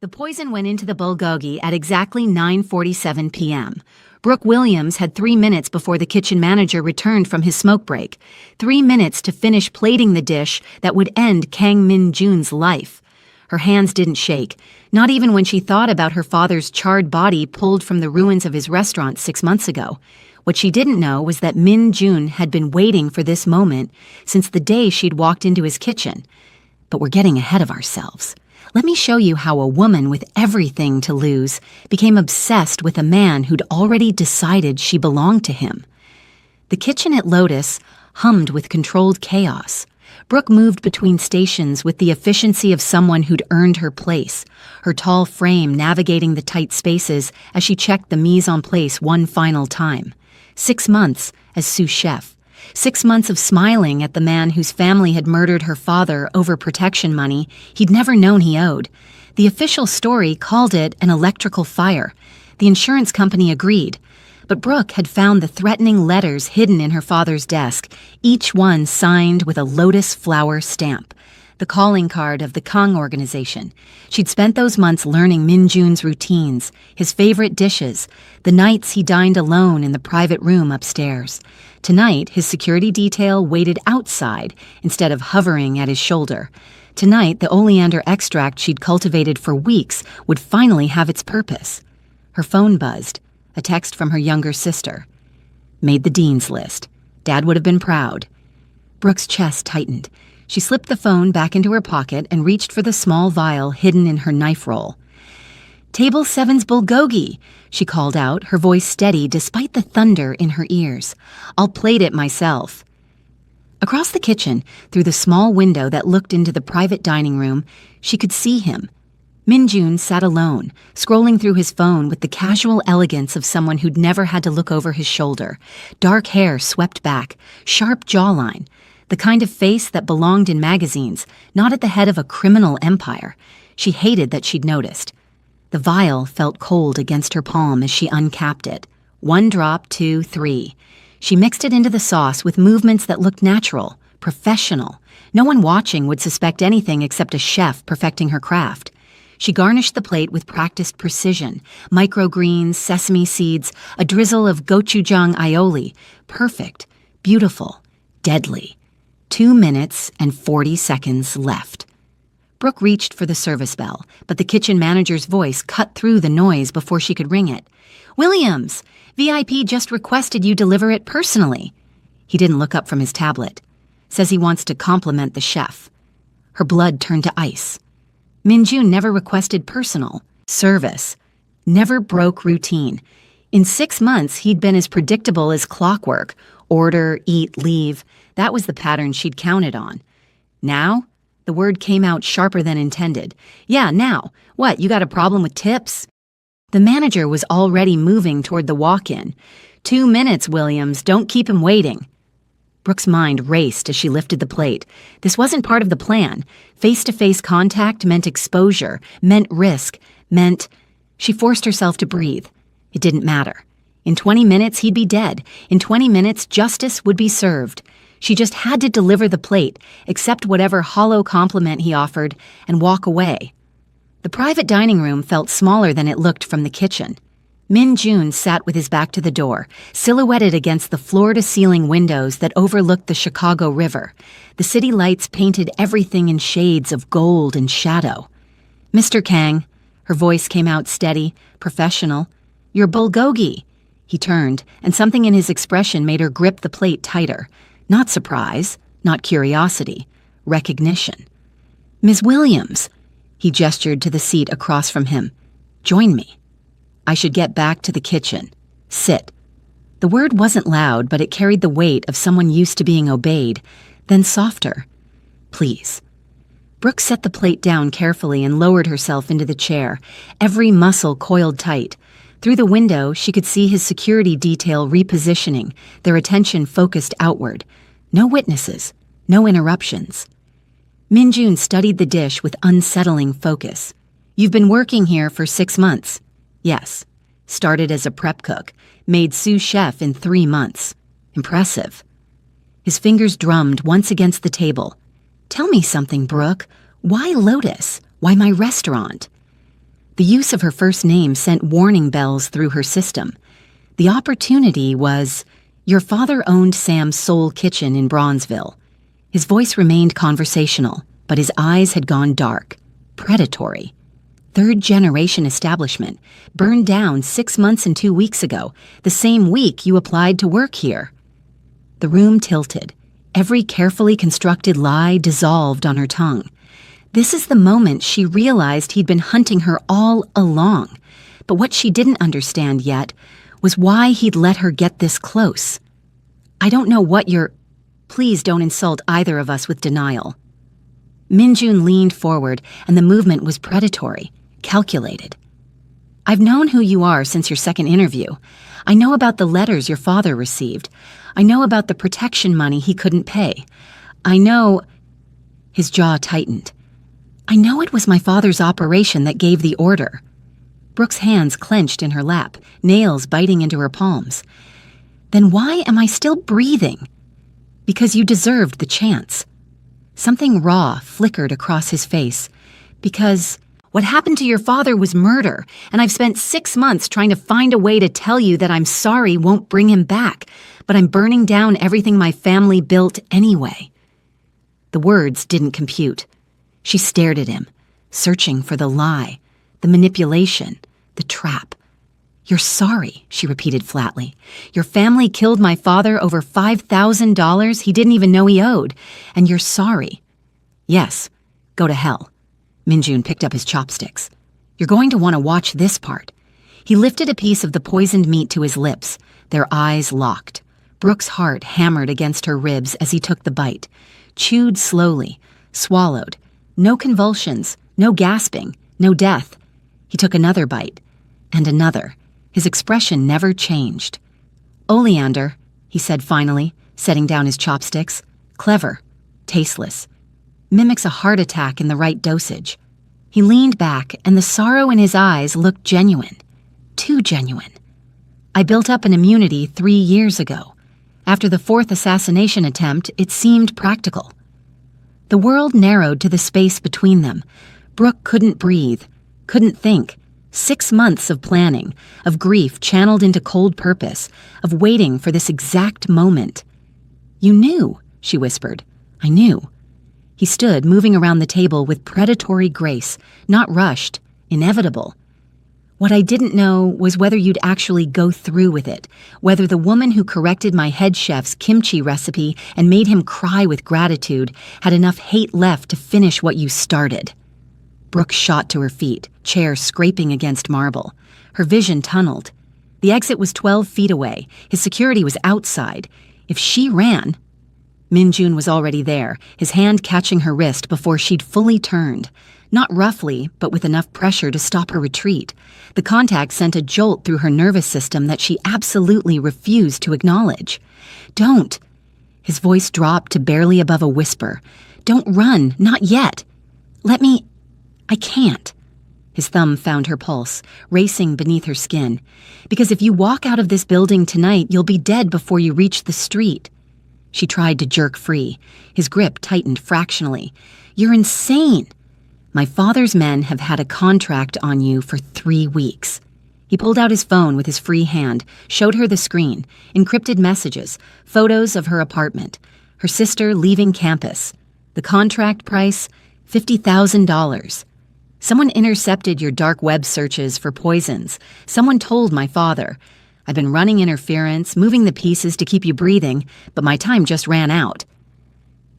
The poison went into the bulgogi at exactly 9:47 p.m. Brooke Williams had 3 minutes before the kitchen manager returned from his smoke break. 3 minutes to finish plating the dish that would end Kang Min-jun's life. Her hands didn't shake, not even when she thought about her father's charred body pulled from the ruins of his restaurant 6 months ago. What she didn't know was that Min-jun had been waiting for this moment since the day she'd walked into his kitchen. But we're getting ahead of ourselves. Let me show you how a woman with everything to lose became obsessed with a man who'd already decided she belonged to him. The kitchen at Lotus hummed with controlled chaos. Brooke moved between stations with the efficiency of someone who'd earned her place, her tall frame navigating the tight spaces as she checked the mise en place one final time. 6 months as sous chef. 6 months of smiling at the man whose family had murdered her father over protection money he'd never known he owed. The official story called it an electrical fire. The insurance company agreed. But Brooke had found the threatening letters hidden in her father's desk, each one signed with a lotus flower stamp. The calling card of the Kang organization. She'd spent those months learning Min-jun's routines, his favorite dishes, the nights he dined alone in the private room upstairs. Tonight, his security detail waited outside instead of hovering at his shoulder. Tonight, the oleander extract she'd cultivated for weeks would finally have its purpose. Her phone buzzed, a text from her younger sister. Made the dean's list. Dad would have been proud. Brooke's chest tightened. She slipped the phone back into her pocket and reached for the small vial hidden in her knife roll. "Table 7's bulgogi," she called out, her voice steady despite the thunder in her ears. "I'll plate it myself." Across the kitchen, through the small window that looked into the private dining room, she could see him. Min-jun sat alone, scrolling through his phone with the casual elegance of someone who'd never had to look over his shoulder. Dark hair swept back, sharp jawline, the kind of face that belonged in magazines, not at the head of a criminal empire. She hated that she'd noticed. The vial felt cold against her palm as she uncapped it. 1 drop, 2, 3. She mixed it into the sauce with movements that looked natural, professional. No one watching would suspect anything except a chef perfecting her craft. She garnished the plate with practiced precision, microgreens, sesame seeds, a drizzle of gochujang aioli. Perfect, beautiful, deadly. 2 minutes and 40 seconds left. Brooke reached for the service bell, but the kitchen manager's voice cut through the noise before she could ring it. "Williams, VIP just requested you deliver it personally." He didn't look up from his tablet. "Says he wants to compliment the chef." Her blood turned to ice. Min-jun never requested personal. Service. Never broke routine. In 6 months, he'd been as predictable as clockwork. Order, eat, leave. That was the pattern she'd counted on. Now? The word came out sharper than intended. "Yeah, now. What, you got a problem with tips?" The manager was already moving toward the walk-in. 2 minutes, Williams. Don't keep him waiting." Brooke's mind raced as she lifted the plate. This wasn't part of the plan. Face-to-face contact meant exposure, meant risk, meant... She forced herself to breathe. It didn't matter. In 20 minutes, he'd be dead. In 20 minutes, justice would be served. She just had to deliver the plate, accept whatever hollow compliment he offered, and walk away. The private dining room felt smaller than it looked from the kitchen. Min-jun sat with his back to the door, silhouetted against the floor-to-ceiling windows that overlooked the Chicago River. The city lights painted everything in shades of gold and shadow. "Mr. Kang," her voice came out steady, professional. "Your bulgogi." He turned, and something in his expression made her grip the plate tighter. Not surprise, not curiosity, recognition. "Ms. Williams," he gestured to the seat across from him. "Join me. I should get back to the kitchen. Sit." The word wasn't loud, but it carried the weight of someone used to being obeyed, then softer. "Please." Brooke set the plate down carefully and lowered herself into the chair, every muscle coiled tight. Through the window, she could see his security detail repositioning, their attention focused outward. No witnesses, no interruptions. Min-jun studied the dish with unsettling focus. "You've been working here for 6 months." "Yes." "Started as a prep cook, made sous chef in 3 months. Impressive." His fingers drummed once against the table. "Tell me something, Brooke. Why Lotus? Why my restaurant?" The use of her first name sent warning bells through her system. The opportunity was, your father owned Sam's Soul Kitchen in Bronzeville. His voice remained conversational, but his eyes had gone dark, predatory. Third-generation establishment, burned down 6 months and 2 weeks ago, the same week you applied to work here. The room tilted. Every carefully constructed lie dissolved on her tongue. This is the moment she realized he'd been hunting her all along. But what she didn't understand yet was why he'd let her get this close. I don't know what you're... Please don't insult either of us with denial. Minjun leaned forward, and the movement was predatory, calculated. I've known who you are since your second interview. I know about the letters your father received. I know about the protection money he couldn't pay. I know... His jaw tightened. I know it was my father's operation that gave the order. Brooke's hands clenched in her lap, nails biting into her palms. Then why am I still breathing? Because you deserved the chance. Something raw flickered across his face. Because what happened to your father was murder, and I've spent 6 months trying to find a way to tell you that I'm sorry won't bring him back, but I'm burning down everything my family built anyway. The words didn't compute. She stared at him, searching for the lie, the manipulation, the trap. You're sorry, she repeated flatly. Your family killed my father over $5,000 he didn't even know he owed, and you're sorry. Yes, go to hell. Minjun picked up his chopsticks. You're going to want to watch this part. He lifted a piece of the poisoned meat to his lips, their eyes locked. Brooke's heart hammered against her ribs as he took the bite, chewed slowly, swallowed. No convulsions, no gasping, no death. He took another bite, and another. His expression never changed. Oleander, he said finally, setting down his chopsticks. Clever, tasteless. Mimics a heart attack in the right dosage. He leaned back, and the sorrow in his eyes looked genuine. Too genuine. I built up an immunity 3 years ago. After the 4th assassination attempt, it seemed practical. The world narrowed to the space between them. Brooke couldn't breathe, couldn't think. 6 months of planning, of grief channeled into cold purpose, of waiting for this exact moment. You knew, she whispered. I knew. He stood, moving around the table with predatory grace, not rushed, inevitable. What I didn't know was whether you'd actually go through with it, whether the woman who corrected my head chef's kimchi recipe and made him cry with gratitude had enough hate left to finish what you started. Brooke shot to her feet, chair scraping against marble. Her vision tunneled. The exit was 12 feet away. His security was outside. If she ran... Minjun was already there, his hand catching her wrist before she'd fully turned. Not roughly, but with enough pressure to stop her retreat. The contact sent a jolt through her nervous system that she absolutely refused to acknowledge. Don't. His voice dropped to barely above a whisper. Don't run, not yet. Let me... I can't. His thumb found her pulse, racing beneath her skin. Because if you walk out of this building tonight, you'll be dead before you reach the street. She tried to jerk free. His grip tightened fractionally. You're insane. My father's men have had a contract on you for 3 weeks. He pulled out his phone with his free hand, showed her the screen, encrypted messages, photos of her apartment, her sister leaving campus. The contract price, $50,000. Someone intercepted your dark web searches for poisons. Someone told my father. I've been running interference, moving the pieces to keep you breathing, but my time just ran out.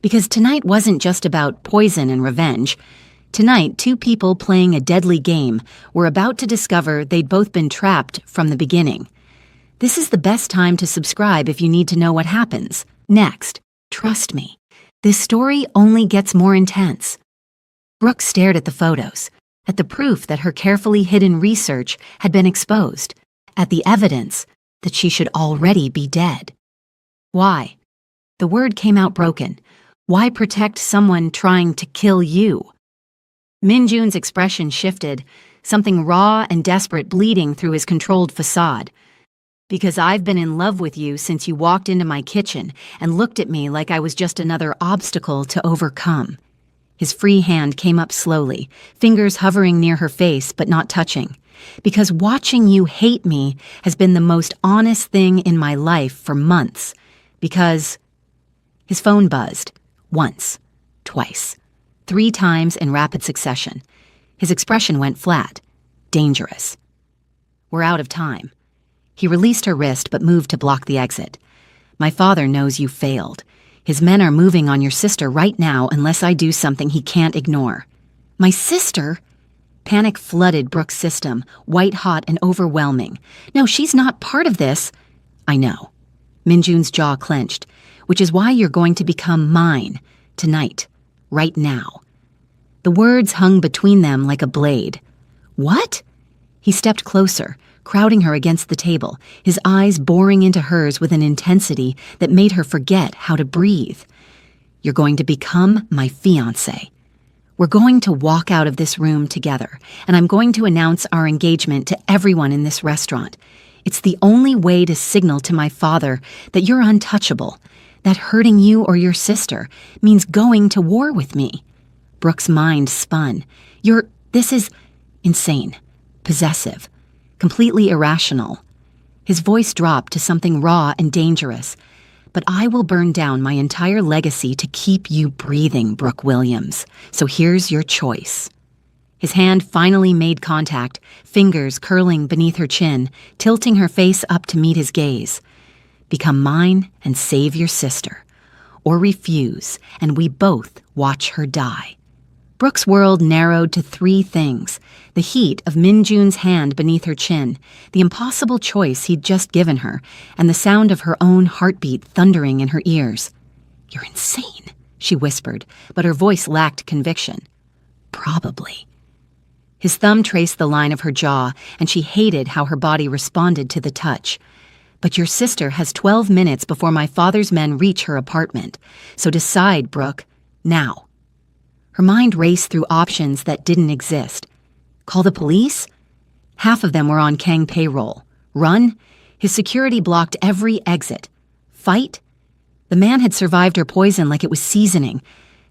Because tonight wasn't just about poison and revenge. Tonight, 2 people playing a deadly game were about to discover they'd both been trapped from the beginning. This is the best time to subscribe if you need to know what happens. Next, trust me, this story only gets more intense. Brooke stared at the photos, at the proof that her carefully hidden research had been exposed, at the evidence that she should already be dead. Why? The word came out broken. Why protect someone trying to kill you? Minjun's expression shifted, something raw and desperate bleeding through his controlled facade. Because I've been in love with you since you walked into my kitchen and looked at me like I was just another obstacle to overcome. His free hand came up slowly, fingers hovering near her face but not touching. Because watching you hate me has been the most honest thing in my life for months. Because... His phone buzzed. Once. Twice. 3 times in rapid succession. His expression went flat. Dangerous. We're out of time. He released her wrist but moved to block the exit. My father knows you failed. His men are moving on your sister right now unless I do something he can't ignore. My sister? Panic flooded Brooke's system, white-hot and overwhelming. No, she's not part of this. I know. Minjun's jaw clenched, which is why you're going to become mine, tonight, right now. The words hung between them like a blade. What? He stepped closer, crowding her against the table, his eyes boring into hers with an intensity that made her forget how to breathe. You're going to become my fiancé. We're going to walk out of this room together, and I'm going to announce our engagement to everyone in this restaurant. It's the only way to signal to my father that you're untouchable, that hurting you or your sister means going to war with me. Brooke's mind spun. This is insane, possessive, completely irrational. His voice dropped to something raw and dangerous. But I will burn down my entire legacy to keep you breathing, Brooke Williams. So here's your choice. His hand finally made contact, fingers curling beneath her chin, tilting her face up to meet his gaze. Become mine and save your sister. Or refuse, and we both watch her die. Brooke's world narrowed to 3 things: the heat of Minjun's hand beneath her chin, the impossible choice he'd just given her, and the sound of her own heartbeat thundering in her ears. You're insane, she whispered, but her voice lacked conviction. Probably. His thumb traced the line of her jaw, and she hated how her body responded to the touch. But your sister has 12 minutes before my father's men reach her apartment. So decide, Brooke, now. Her mind raced through options that didn't exist. Call the police? Half of them were on Kang payroll. Run? His security blocked every exit. Fight? The man had survived her poison like it was seasoning.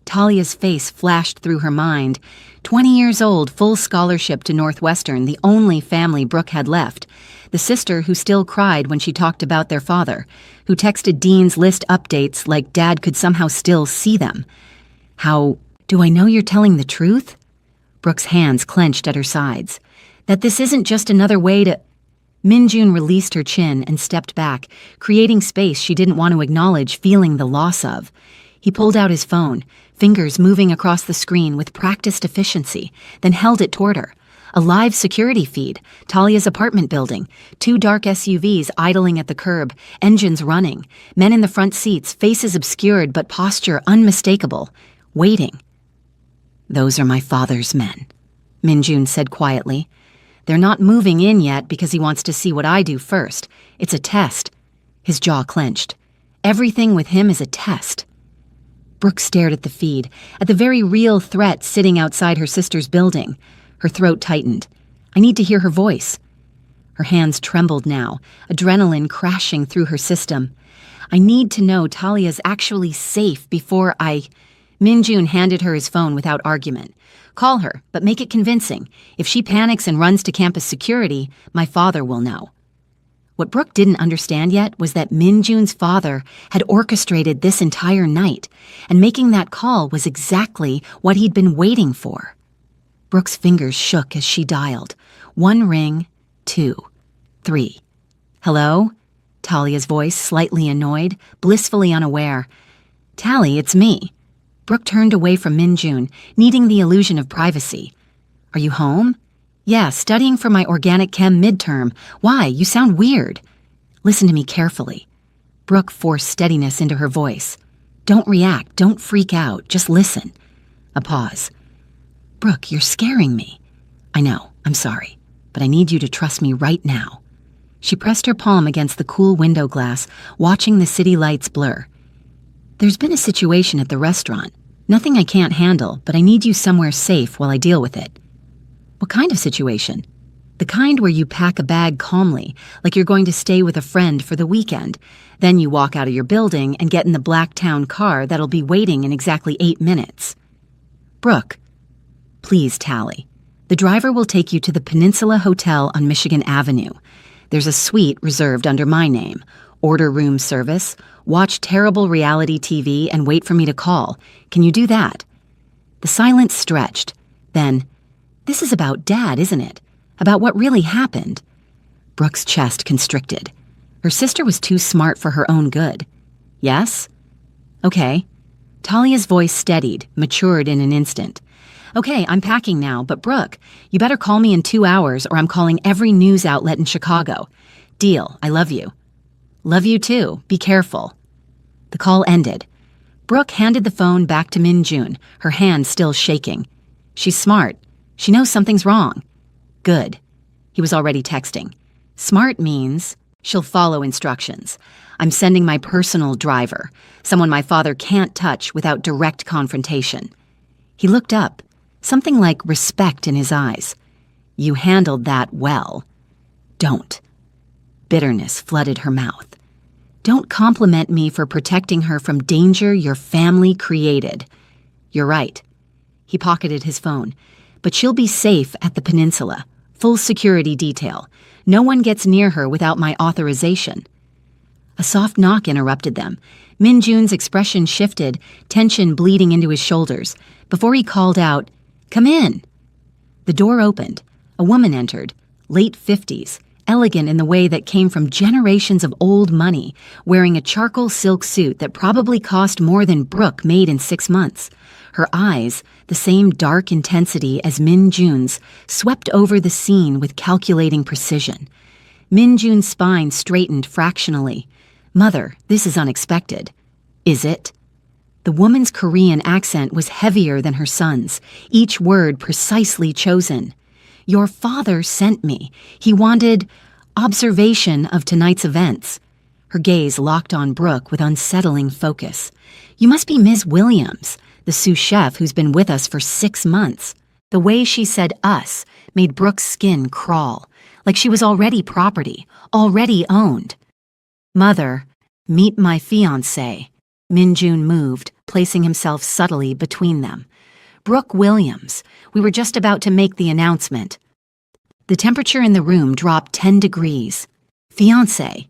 Talia's face flashed through her mind. 20 years old, full scholarship to Northwestern, the only family Brooke had left. The sister who still cried when she talked about their father, who texted Dean's list updates like Dad could somehow still see them. How... Do I know you're telling the truth? Brooke's hands clenched at her sides. That this isn't just another way to... Minjun released her chin and stepped back, creating space she didn't want to acknowledge feeling the loss of. He pulled out his phone, fingers moving across the screen with practiced efficiency, then held it toward her. A live security feed, Talia's apartment building, 2 dark SUVs idling at the curb, engines running, men in the front seats, faces obscured but posture unmistakable, waiting. Those are my father's men, Minjun said quietly. They're not moving in yet because he wants to see what I do first. It's a test. His jaw clenched. Everything with him is a test. Brooke stared at the feed, at the very real threat sitting outside her sister's building. Her throat tightened. I need to hear her voice. Her hands trembled now, adrenaline crashing through her system. I need to know Talia's actually safe before I... Minjun handed her his phone without argument. Call her, but make it convincing. If she panics and runs to campus security, my father will know. What Brooke didn't understand yet was that Minjun's father had orchestrated this entire night, and making that call was exactly what he'd been waiting for. Brooke's fingers shook as she dialed. 1 ring, 2, 3. Hello? Talia's voice, slightly annoyed, blissfully unaware. Tally, it's me. Brooke turned away from Minjun, needing the illusion of privacy. Are you home? Yeah, studying for my organic chem midterm. Why? You sound weird. Listen to me carefully. Brooke forced steadiness into her voice. Don't react, don't freak out, just listen. A pause. Brooke, you're scaring me. I know, I'm sorry, but I need you to trust me right now. She pressed her palm against the cool window glass, watching the city lights blur. There's been a situation at the restaurant. Nothing I can't handle, but I need you somewhere safe while I deal with it. What kind of situation? The kind where you pack a bag calmly, like you're going to stay with a friend for the weekend. Then you walk out of your building and get in the Blacktown car that'll be waiting in exactly 8 minutes. Brooke, please tally. The driver will take you to the Peninsula Hotel on Michigan Avenue. There's a suite reserved under my name. Order room service, watch terrible reality TV, and wait for me to call. Can you do that? The silence stretched. Then, this is about Dad, isn't it? About what really happened. Brooke's chest constricted. Her sister was too smart for her own good. Yes? Okay. Talia's voice steadied, matured in an instant. Okay, I'm packing now, but Brooke, you better call me in 2 hours or I'm calling every news outlet in Chicago. Deal, I love you. Love you too, be careful. The call ended. Brooke handed the phone back to Min-jun, her hand still shaking. She's smart. She knows something's wrong. Good. He was already texting. Smart means she'll follow instructions. I'm sending my personal driver, someone my father can't touch without direct confrontation. He looked up, something like respect in his eyes. You handled that well. Don't. Bitterness flooded her mouth. Don't compliment me for protecting her from danger your family created. You're right. He pocketed his phone. But she'll be safe at the Peninsula. Full security detail. No one gets near her without my authorization. A soft knock interrupted them. Min-jun's expression shifted, tension bleeding into his shoulders, before he called out, "Come in." The door opened. A woman entered, late 50s, elegant in the way that came from generations of old money, wearing a charcoal silk suit that probably cost more than Brooke made in 6 months. Her eyes, the same dark intensity as Min-jun's, swept over the scene with calculating precision. Min-jun's spine straightened fractionally. Mother, this is unexpected. Is it? The woman's Korean accent was heavier than her son's, each word precisely chosen. Your father sent me. He wanted observation of tonight's events. Her gaze locked on Brooke with unsettling focus. You must be Ms. Williams, the sous chef who's been with us for 6 months. The way she said us made Brooke's skin crawl, like she was already property, already owned. Mother, meet my fiancé. Min-jun moved, placing himself subtly between them. Brooke Williams. We were just about to make the announcement. The temperature in the room dropped 10 degrees. Fiancé.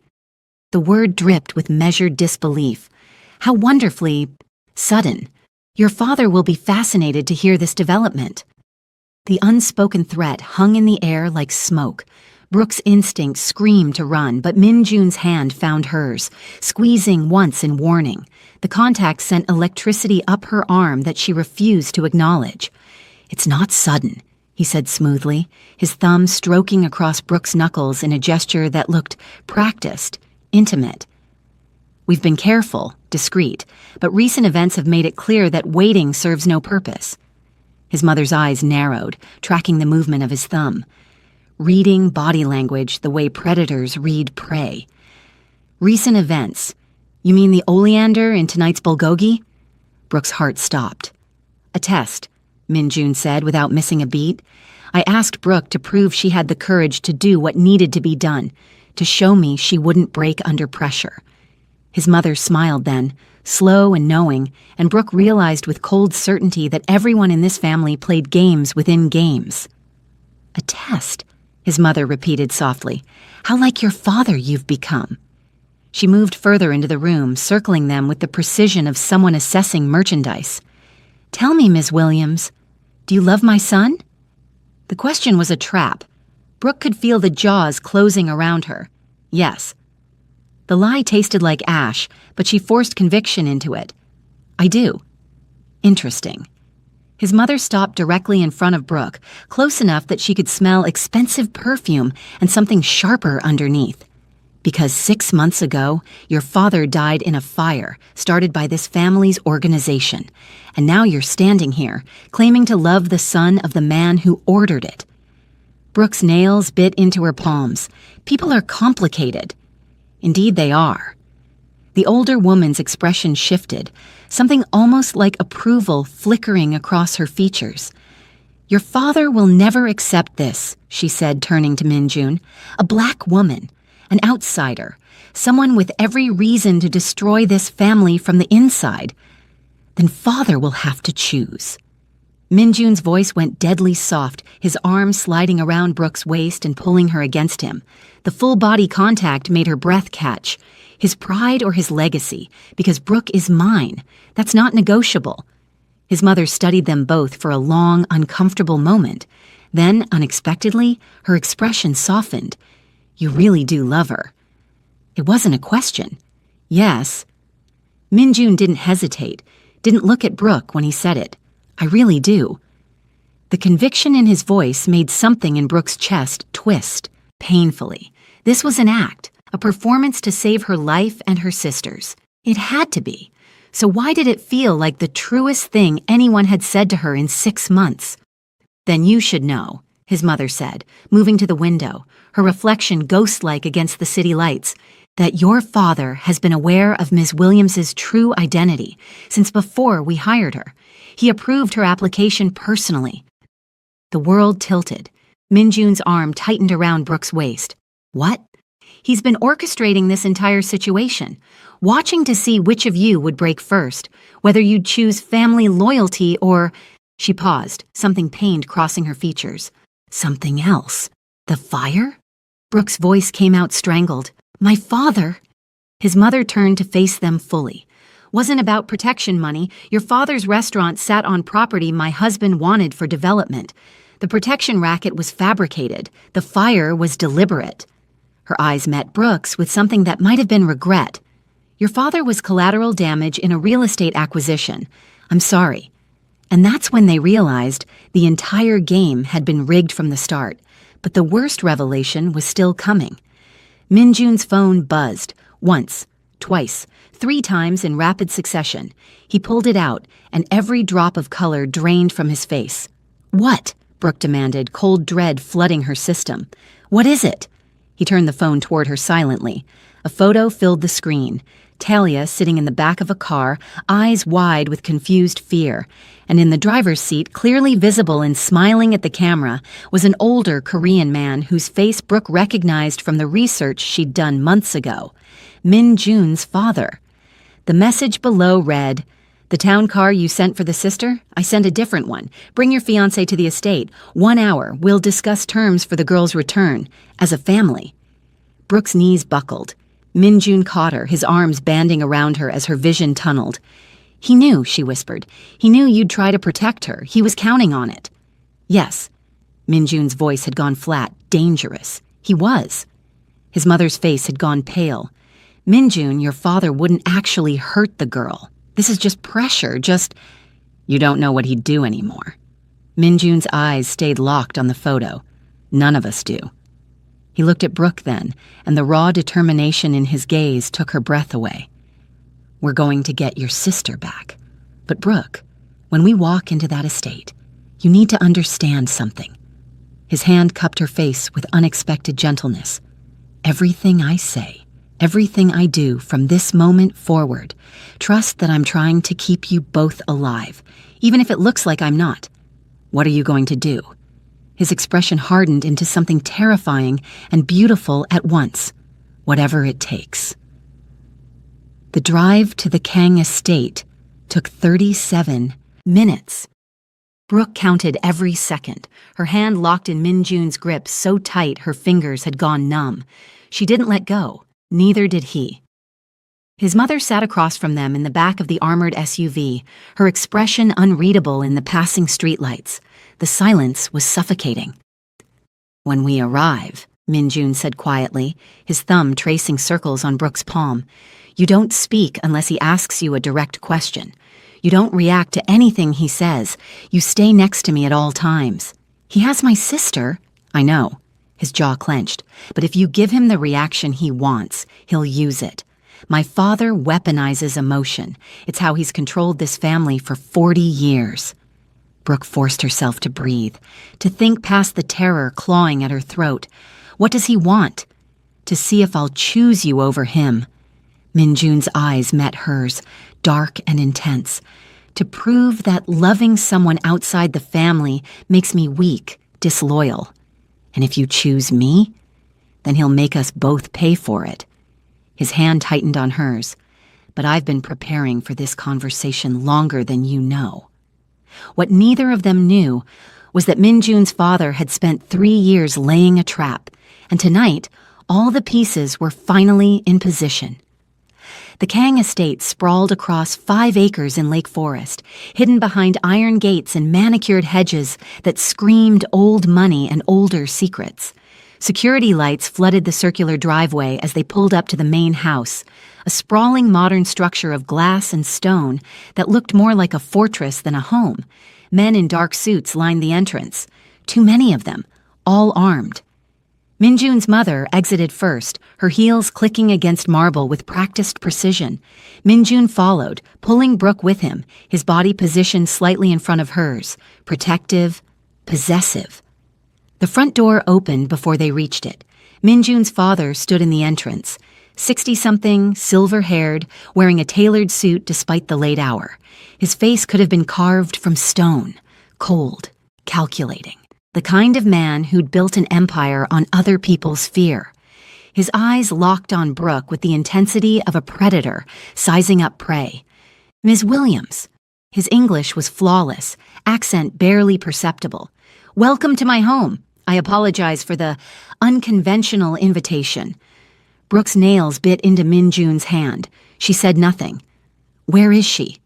The word dripped with measured disbelief. How wonderfully sudden. Your father will be fascinated to hear this development. The unspoken threat hung in the air like smoke. Brooke's instinct screamed to run, but Min-jun's hand found hers, squeezing once in warning. The contact sent electricity up her arm that she refused to acknowledge. It's not sudden, he said smoothly, his thumb stroking across Brooke's knuckles in a gesture that looked practiced, intimate. We've been careful, discreet, but recent events have made it clear that waiting serves no purpose. His mother's eyes narrowed, tracking the movement of his thumb. Reading body language the way predators read prey. Recent events. You mean the oleander in tonight's bulgogi? Brooke's heart stopped. A test, Min-jun said without missing a beat. I asked Brooke to prove she had the courage to do what needed to be done, to show me she wouldn't break under pressure. His mother smiled then, slow and knowing, and Brooke realized with cold certainty that everyone in this family played games within games. A test, his mother repeated softly. How like your father you've become. She moved further into the room, circling them with the precision of someone assessing merchandise. Tell me, Ms. Williams, do you love my son? The question was a trap. Brooke could feel the jaws closing around her. Yes. The lie tasted like ash, but she forced conviction into it. I do. Interesting. His mother stopped directly in front of Brooke, close enough that she could smell expensive perfume and something sharper underneath. Because 6 months ago, your father died in a fire started by this family's organization, and now you're standing here, claiming to love the son of the man who ordered it. Brooke's nails bit into her palms. People are complicated. Indeed they are. The older woman's expression shifted, something almost like approval flickering across her features. Your father will never accept this, she said, turning to Min-jun. A black woman, an outsider, someone with every reason to destroy this family from the inside. Then father will have to choose. Minjun's voice went deadly soft, his arm sliding around Brooke's waist and pulling her against him. The full body contact made her breath catch. His pride or his legacy, because Brooke is mine. That's not negotiable. His mother studied them both for a long, uncomfortable moment. Then, unexpectedly, her expression softened. You really do love her. It wasn't a question. Yes. Minjun didn't hesitate, didn't look at Brooke when he said it. I really do. The conviction in his voice made something in Brooke's chest twist, painfully. This was an act, a performance to save her life and her sister's. It had to be. So why did it feel like the truest thing anyone had said to her in 6 months? Then you should know, his mother said, moving to the window, her reflection ghost-like against the city lights, that your father has been aware of Ms. Williams's true identity since before we hired her. He approved her application personally. The world tilted. Minjun's arm tightened around Brooke's waist. What? He's been orchestrating this entire situation, watching to see which of you would break first, whether you'd choose family loyalty or... She paused, something pained crossing her features. Something else. The fire? Brooke's voice came out strangled. My father? His mother turned to face them fully. Wasn't about protection money. Your father's restaurant sat on property my husband wanted for development. The protection racket was fabricated. The fire was deliberate. Her eyes met Brooke's with something that might have been regret. Your father was collateral damage in a real estate acquisition. I'm sorry. And that's when they realized the entire game had been rigged from the start. But the worst revelation was still coming. Minjun's phone buzzed. Once, twice, 3 times in rapid succession. He pulled it out, and every drop of color drained from his face. What? Brooke demanded, cold dread flooding her system. What is it? He turned the phone toward her silently. A photo filled the screen. Talia sitting in the back of a car, eyes wide with confused fear. And in the driver's seat, clearly visible and smiling at the camera, was an older Korean man whose face Brooke recognized from the research she'd done months ago. Minjun's father. The message below read, The town car you sent for the sister? I sent a different one. Bring your fiancé to the estate. 1 hour. We'll discuss terms for the girl's return. As a family. Brooke's knees buckled. Minjun caught her, his arms banding around her as her vision tunneled. He knew, she whispered. He knew you'd try to protect her. He was counting on it. Yes. Minjun's voice had gone flat. Dangerous. He was. His mother's face had gone pale. Minjun, your father wouldn't actually hurt the girl. This is just pressure, just... You don't know what he'd do anymore. Minjun's eyes stayed locked on the photo. None of us do. He looked at Brooke then, and the raw determination in his gaze took her breath away. We're going to get your sister back. But Brooke, when we walk into that estate, you need to understand something. His hand cupped her face with unexpected gentleness. Everything I say, everything I do from this moment forward, trust that I'm trying to keep you both alive, even if it looks like I'm not. What are you going to do? His expression hardened into something terrifying and beautiful at once. Whatever it takes. The drive to the Kang estate took 37 minutes. Brooke counted every second, her hand locked in Minjun's grip so tight her fingers had gone numb. She didn't let go, neither did he. His mother sat across from them in the back of the armored SUV, her expression unreadable in the passing streetlights. The silence was suffocating. When we arrive, Minjun said quietly, his thumb tracing circles on Brooke's palm, you don't speak unless he asks you a direct question. You don't react to anything he says. You stay next to me at all times. He has my sister. I know. His jaw clenched. But if you give him the reaction he wants, he'll use it. My father weaponizes emotion. It's how he's controlled this family for 40 years. Brooke forced herself to breathe, to think past the terror clawing at her throat. What does he want? To see if I'll choose you over him. Minjun's eyes met hers, dark and intense. To prove that loving someone outside the family makes me weak, disloyal. And if you choose me, then he'll make us both pay for it. His hand tightened on hers. But I've been preparing for this conversation longer than you know. What neither of them knew was that Minjun's father had spent 3 years laying a trap, and tonight, all the pieces were finally in position. The Kang estate sprawled across 5 acres in Lake Forest, hidden behind iron gates and manicured hedges that screamed old money and older secrets. Security lights flooded the circular driveway as they pulled up to the main house, a sprawling modern structure of glass and stone that looked more like a fortress than a home. Men in dark suits lined the entrance, too many of them, all armed. Minjun's mother exited first, her heels clicking against marble with practiced precision. Minjun followed, pulling Brooke with him, his body positioned slightly in front of hers, protective, possessive. The front door opened before they reached it. Minjun's father stood in the entrance, 60-something, silver-haired, wearing a tailored suit despite the late hour. His face could have been carved from stone, cold, calculating. The kind of man who'd built an empire on other people's fear. His eyes locked on Brooke with the intensity of a predator sizing up prey. "Ms. Williams." His English was flawless, accent barely perceptible. "Welcome to my home. I apologize for the unconventional invitation." Brooke's nails bit into Minjun's hand. She said nothing. "Where is she?"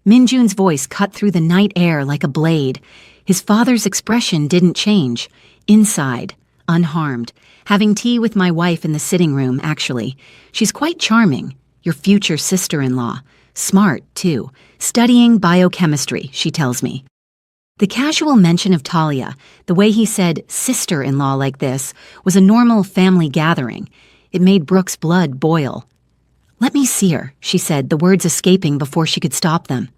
Minjun's voice cut through the night air like a blade. His father's expression didn't change. Inside, unharmed. "Having tea with my wife in the sitting room, actually. She's quite charming. Your future sister-in-law. Smart, too. Studying biochemistry, she tells me." The casual mention of Talia, the way he said sister-in-law like this, was a normal family gathering. It made Brooke's blood boil. "Let me see her," she said, the words escaping before she could stop them.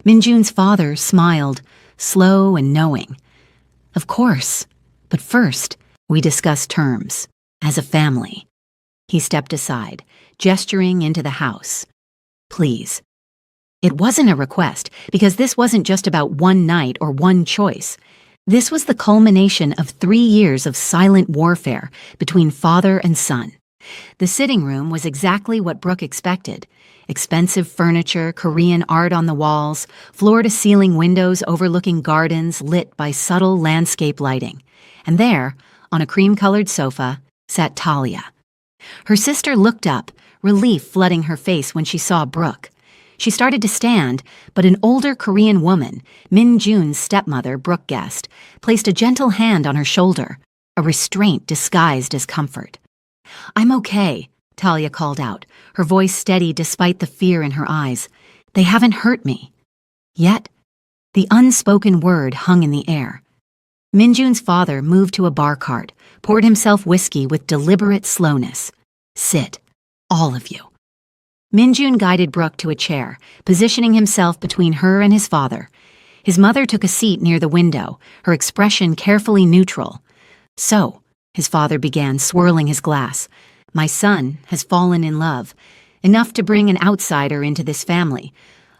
Minjun's father smiled, slow and knowing. "Of course, but first, we discuss terms, as a family." He stepped aside, gesturing into the house. "Please." It wasn't a request, because this wasn't just about one night or one choice. This was the culmination of 3 years of silent warfare between father and son. The sitting room was exactly what Brooke expected. Expensive furniture, Korean art on the walls, floor-to-ceiling windows overlooking gardens lit by subtle landscape lighting. And there, on a cream-colored sofa, sat Talia. Her sister looked up, relief flooding her face when she saw Brooke. She started to stand, but an older Korean woman, Min Jun's stepmother, Brooke guessed, placed a gentle hand on her shoulder, a restraint disguised as comfort. "I'm okay," Talia called out, her voice steady despite the fear in her eyes. "They haven't hurt me." Yet, the unspoken word hung in the air. Minjun's father moved to a bar cart, poured himself whiskey with deliberate slowness. "Sit, all of you." Minjun guided Brooke to a chair, positioning himself between her and his father. His mother took a seat near the window, her expression carefully neutral. "So," his father began, swirling his glass, "my son has fallen in love, enough to bring an outsider into this family,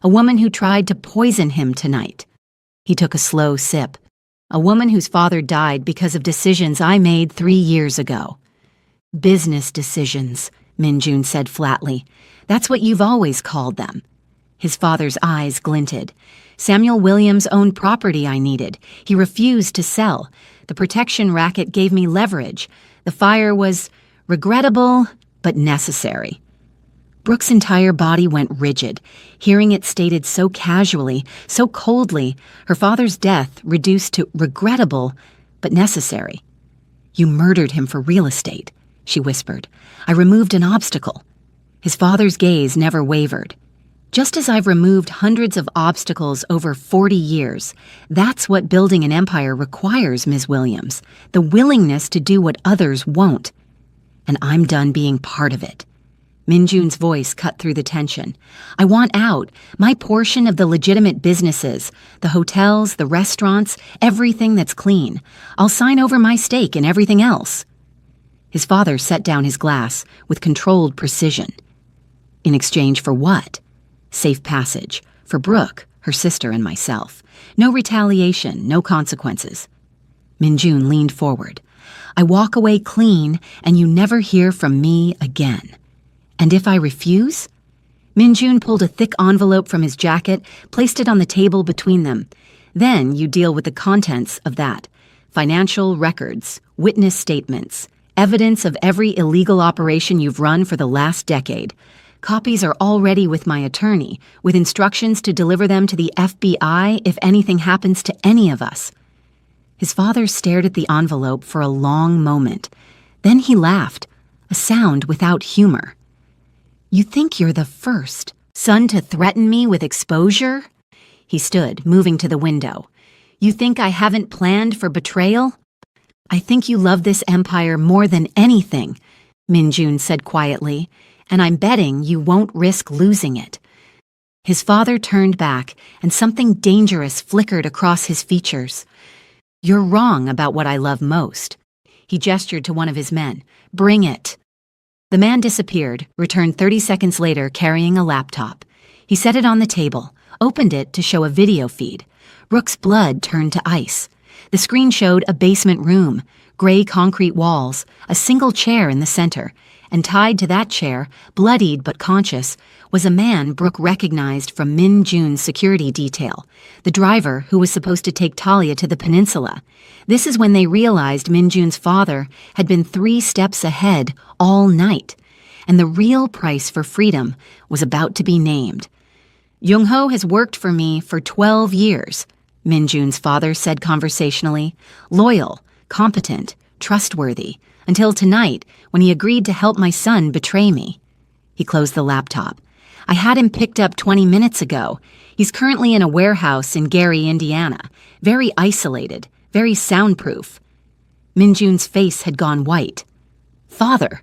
a woman who tried to poison him tonight." He took a slow sip. "A woman whose father died because of decisions I made 3 years ago." "Business decisions," Minjun said flatly. "That's what you've always called them." His father's eyes glinted. "Samuel Williams owned property I needed. He refused to sell. The protection racket gave me leverage. The fire was regrettable, but necessary." Brooke's entire body went rigid, hearing it stated so casually, so coldly, her father's death reduced to regrettable, but necessary. "You murdered him for real estate," she whispered. "I removed an obstacle." His father's gaze never wavered. "Just as I've removed hundreds of obstacles over 40 years, that's what building an empire requires, Ms. Williams, the willingness to do what others won't. And I'm done being part of it." Minjun's voice cut through the tension. "I want out, my portion of the legitimate businesses, the hotels, the restaurants, everything that's clean. I'll sign over my stake in everything else." His father set down his glass with controlled precision. "In exchange for what?" "Safe passage. For Brooke, her sister, and myself. No retaliation, no consequences." Minjun leaned forward. "I walk away clean, and you never hear from me again. And if I refuse?" Minjun pulled a thick envelope from his jacket, placed it on the table between them. Then you deal with the contents of that. Financial records, witness statements, evidence of every illegal operation you've run for the last decade. Copies are already with my attorney, with instructions to deliver them to the FBI if anything happens to any of us. His father stared at the envelope for a long moment. Then he laughed, a sound without humor. You think you're the first son to threaten me with exposure? He stood, moving to the window. You think I haven't planned for betrayal? I think you love this empire more than anything, Min-jun said quietly, and I'm betting you won't risk losing it. His father turned back, and something dangerous flickered across his features. You're wrong about what I love most. He gestured to one of his men. Bring it. The man disappeared, returned 30 seconds later carrying a laptop. He set it on the table, opened it to show a video feed. Brooke's blood turned to ice. The screen showed a basement room, gray concrete walls, a single chair in the center, and tied to that chair, bloodied but conscious, was a man Brooke recognized from Min-jun's security detail, the driver who was supposed to take Talia to the peninsula. This is when they realized Min-jun's father had been 3 steps ahead all night, and the real price for freedom was about to be named. Jung-ho has worked for me for 12 years, Min-jun's father said conversationally, loyal, competent, trustworthy, until tonight when he agreed to help my son betray me. He closed the laptop. I had him picked up 20 minutes ago. He's currently in a warehouse in Gary, Indiana, very isolated, very soundproof. Min-jun's face had gone white. Father.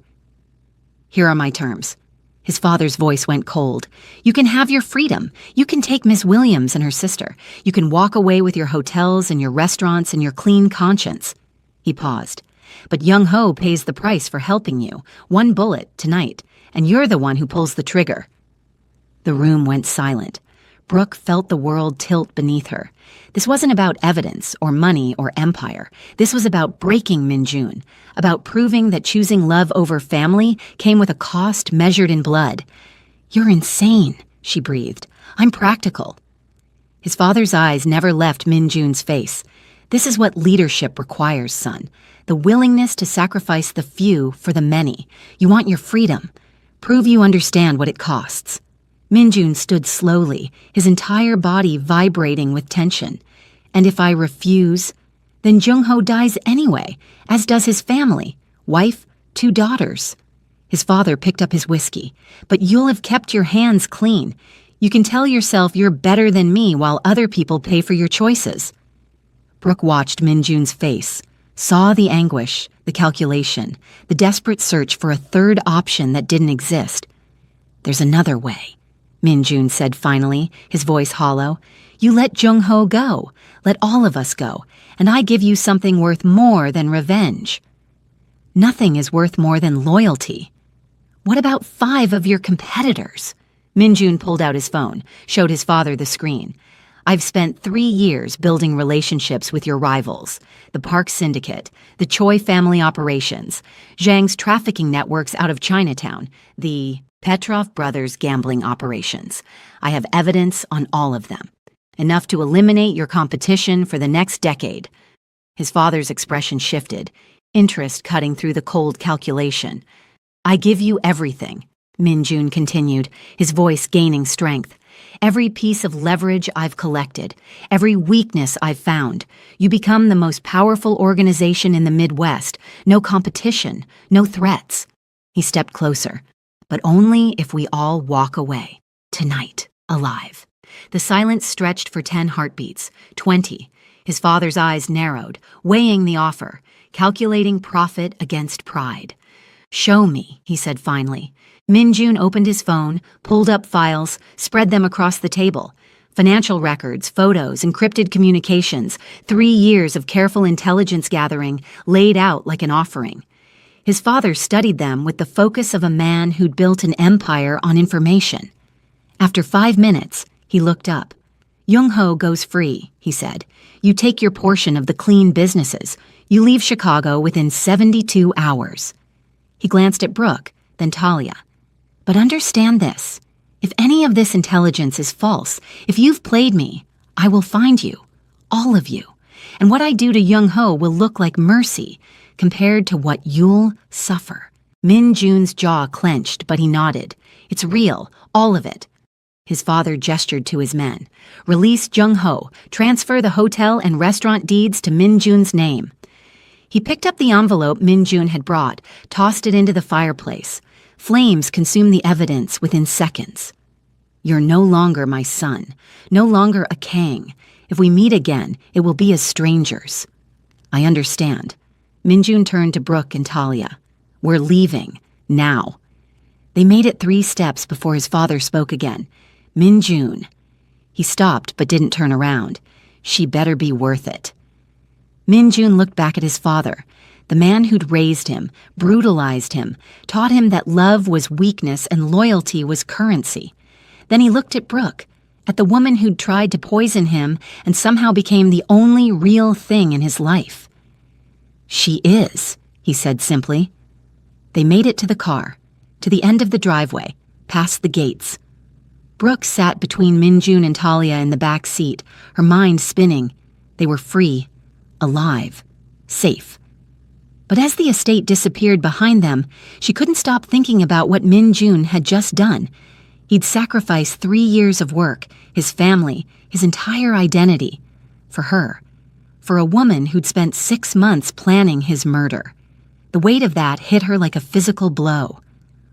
Here are my terms. His father's voice went cold. You can have your freedom. You can take Miss Williams and her sister. You can walk away with your hotels and your restaurants and your clean conscience. He paused. But Jung-ho pays the price for helping you. 1 bullet, tonight. And you're the one who pulls the trigger. The room went silent. Brooke felt the world tilt beneath her. This wasn't about evidence or money or empire. This was about breaking Min-jun, about proving that choosing love over family came with a cost measured in blood. You're insane, she breathed. I'm practical. His father's eyes never left Min-jun's face. This is what leadership requires, son. The willingness to sacrifice the few for the many. You want your freedom. Prove you understand what it costs. Min-jun stood slowly, his entire body vibrating with tension. And if I refuse, then Jung-ho dies anyway, as does his family, wife, 2 daughters. His father picked up his whiskey. But you'll have kept your hands clean. You can tell yourself you're better than me while other people pay for your choices. Brooke watched Min-jun's face, saw the anguish, the calculation, the desperate search for a third option that didn't exist. There's another way. Min-jun said finally, his voice hollow. You let Jung-ho go. Let all of us go. And I give you something worth more than revenge. Nothing is worth more than loyalty. What about 5 of your competitors? Min-jun pulled out his phone, showed his father the screen. I've spent 3 years building relationships with your rivals. The Park Syndicate, the Choi family operations, Zhang's trafficking networks out of Chinatown, the Petrov brothers' gambling operations. I have evidence on all of them. Enough to eliminate your competition for the next decade. His father's expression shifted, interest cutting through the cold calculation. I give you everything, Min-jun continued, his voice gaining strength. Every piece of leverage I've collected, every weakness I've found. You become the most powerful organization in the Midwest. No competition, no threats. He stepped closer. But only if we all walk away, tonight, alive. The silence stretched for 10 heartbeats, 20. His father's eyes narrowed, weighing the offer, calculating profit against pride. Show me, he said finally. Min-jun opened his phone, pulled up files, spread them across the table. Financial records, photos, encrypted communications, 3 years of careful intelligence gathering laid out like an offering. His father studied them with the focus of a man who'd built an empire on information. After 5 minutes, he looked up. Jung-ho goes free, he said. You take your portion of the clean businesses. You leave Chicago within 72 hours. He glanced at Brooke, then Talia. But understand this. If any of this intelligence is false, if you've played me, I will find you. all of you. And what I do to Young-ho will look like mercy compared to what you'll suffer. Min-jun's jaw clenched, but he nodded. It's real, all of it. His father gestured to his men. Release Jung-ho. Transfer the hotel and restaurant deeds to Min-jun's name. He picked up the envelope Min-jun had brought, tossed it into the fireplace. Flames consumed the evidence within seconds. You're no longer my son, no longer a Kang. If we meet again, it will be as strangers. I understand. Min-jun turned to Brooke and Talia. We're leaving, now. They made it 3 steps before his father spoke again. Min-jun. He stopped but didn't turn around. She better be worth it. Min-jun looked back at his father, the man who'd raised him, brutalized him, taught him that love was weakness and loyalty was currency. Then he looked at Brooke, at the woman who'd tried to poison him and somehow became the only real thing in his life. She is, he said simply. They made it to the car, to the end of the driveway, past the gates. Brooke sat between Min-jun and Talia in the back seat, her mind spinning. They were free, alive, safe. But as the estate disappeared behind them, she couldn't stop thinking about what Min-jun had just done. He'd sacrificed 3 years of work, his family, his entire identity, for her, for a woman who'd spent 6 months planning his murder. The weight of that hit her like a physical blow.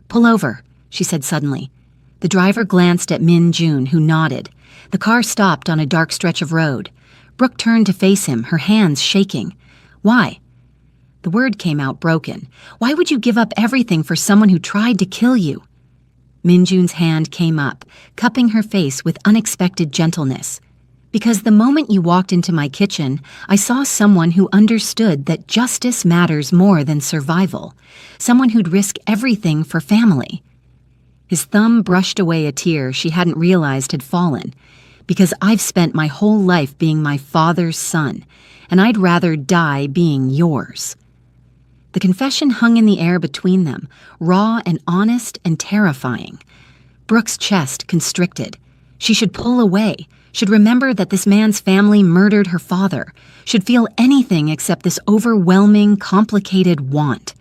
Pull over, she said suddenly. The driver glanced at Min-jun, who nodded. The car stopped on a dark stretch of road. Brooke turned to face him, her hands shaking. Why? The word came out broken. Why would you give up everything for someone who tried to kill you? Min-jun's hand came up, cupping her face with unexpected gentleness. Because the moment you walked into my kitchen, I saw someone who understood that justice matters more than survival. Someone who'd risk everything for family. His thumb brushed away a tear she hadn't realized had fallen. Because I've spent my whole life being my father's son, and I'd rather die being yours. The confession hung in the air between them, raw and honest and terrifying. Brooke's chest constricted. She should pull away, should remember that this man's family murdered her father, should feel anything except this overwhelming, complicated want.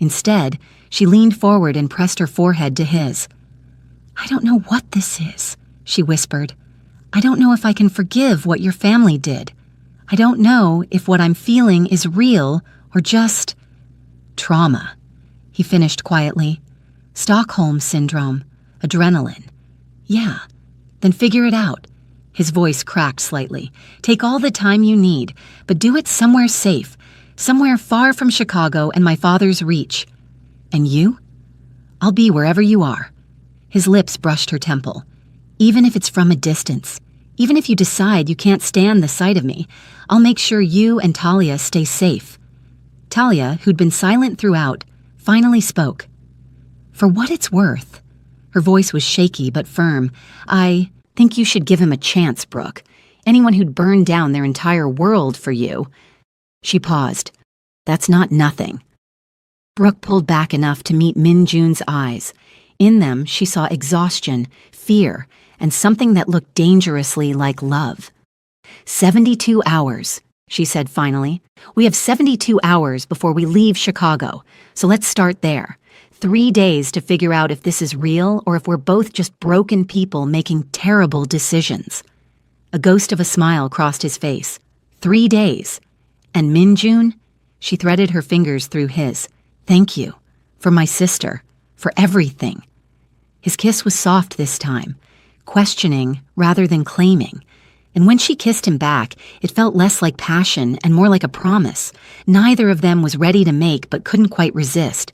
Instead, she leaned forward and pressed her forehead to his. I don't know what this is, she whispered. I don't know if I can forgive what your family did. I don't know if what I'm feeling is real or just trauma, he finished quietly. Stockholm Syndrome, adrenaline. Yeah, then figure it out. His voice cracked slightly. Take all the time you need, but do it somewhere safe, somewhere far from Chicago and my father's reach. And you? I'll be wherever you are. His lips brushed her temple. Even if it's from a distance, even if you decide you can't stand the sight of me, I'll make sure you and Talia stay safe. Talia, who'd been silent throughout, finally spoke. For what it's worth. Her voice was shaky but firm. I think you should give him a chance, Brooke. Anyone who'd burned down their entire world for you. She paused. That's not nothing. Brooke pulled back enough to meet Min-jun's eyes. In them, she saw exhaustion, fear, and something that looked dangerously like love. 72 hours, she said finally. We have 72 hours before we leave Chicago, so let's start there. 3 days to figure out if this is real or if we're both just broken people making terrible decisions. A ghost of a smile crossed his face. 3 days. And Min-jun? She threaded her fingers through his. Thank you. For my sister. For everything. His kiss was soft this time, questioning rather than claiming. And when she kissed him back, it felt less like passion and more like a promise. Neither of them was ready to make but couldn't quite resist.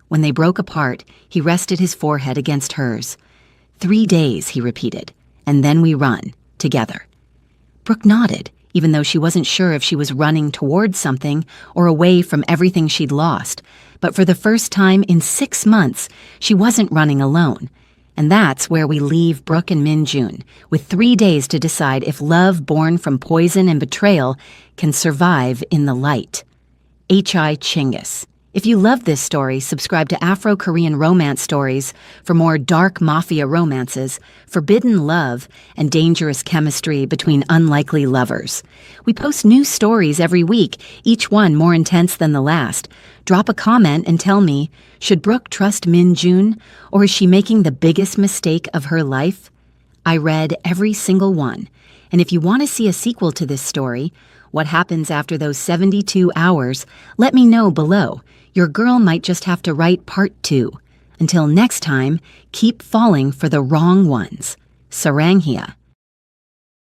When they broke apart, he rested his forehead against hers. 3 days, he repeated, and then we run, together. Brooke nodded, even though she wasn't sure if she was running towards something or away from everything she'd lost. But for the first time in 6 months, she wasn't running alone. And that's where we leave Brooke and Min-jun, with 3 days to decide if love born from poison and betrayal can survive in the light. H.I. Chinggis, If you love this story, subscribe to Afro-Korean romance stories for more dark mafia romances, forbidden love, and dangerous chemistry between unlikely lovers. We post new stories every week, each one more intense than the last. Drop a comment and tell me, should Brooke trust Min Jun, or is she making the biggest mistake of her life? I read every single one. And if you want to see a sequel to this story, what happens after those 72 hours, let me know below. Your girl might just have to write part 2. Until next time, keep falling for the wrong ones. Saranghia.